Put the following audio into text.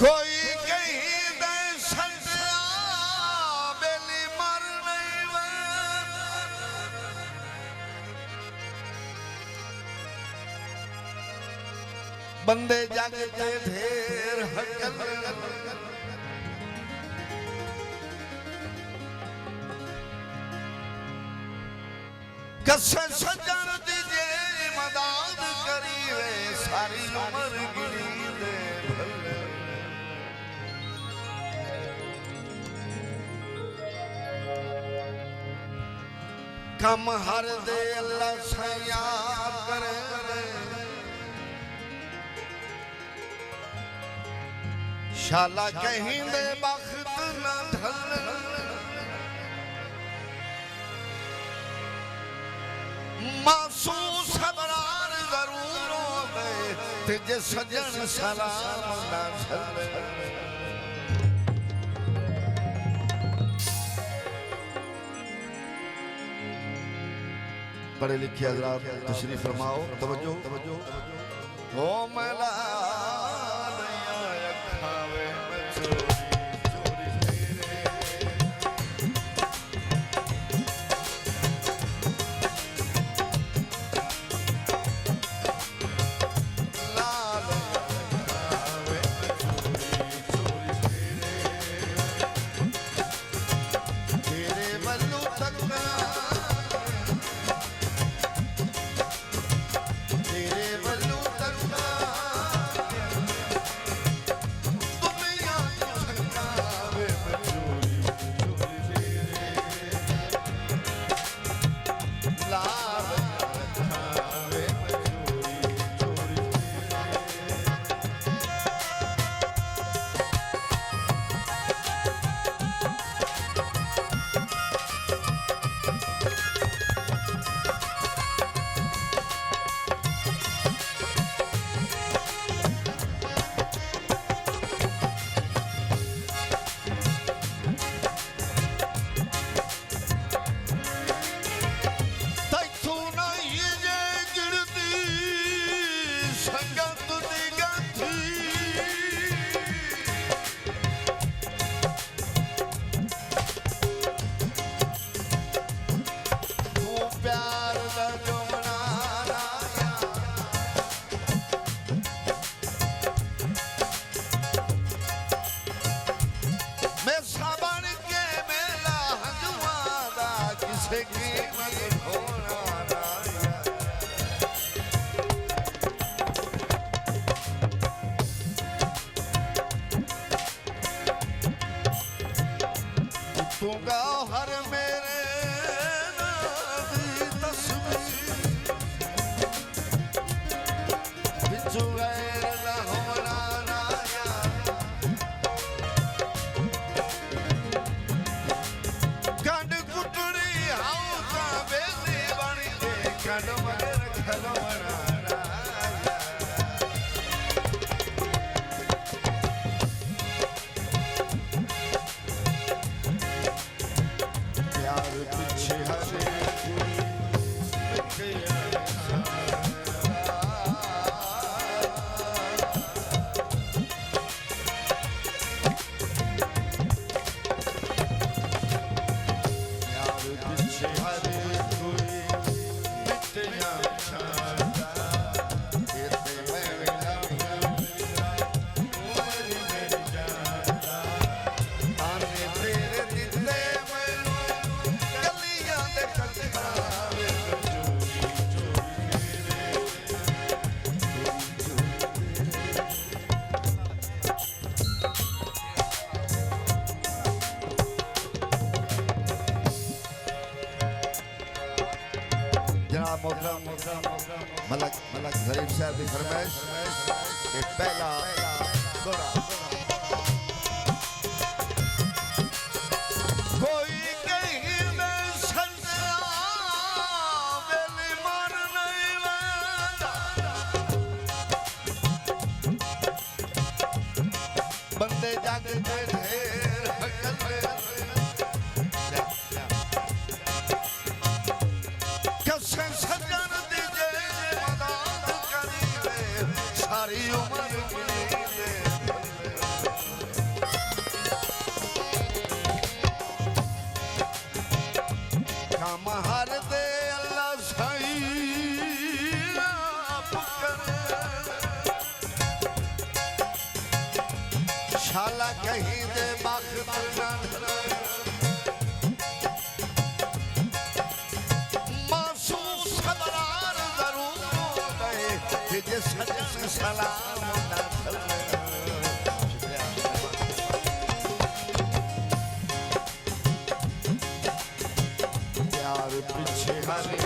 कोई कहीं दे सजा बेली मर नहीं बंदे जागते ढेर हकल कसर सजन दीजे मदद करी वे सारी उम्र गिरी दे भले कम हर दे अल्लाह से याद करे शाला कहीं दे बख्त न ढल मासूस सबरार जरूर हो गए तुझे सजन सलाम न चले पढ़े लिखे हजरात तशरीफ फरमाओ तवज्जो ओ मैला हर मेरे तस्वीर बिचु गैर न होना नाया कंड कुटड़ी हाउ का बेली बनी दे कंड मगर खलवना हरे कोई मिट जनाब मोहतरम मलक ज़रीफ साहब की फरमाइश के पहला घोड़ा कोई कहीं न सजा वेली मन नहीं वेंदा बंदे जग दे ढेर हकल कसम सजन दीजे मदद करी सारी उम्र काम हर दे अल्लाह सही आप शाला कहीं दे बख्त मासूम सबरार जरूर है जे सजन सलाम प्यार पीछे हरी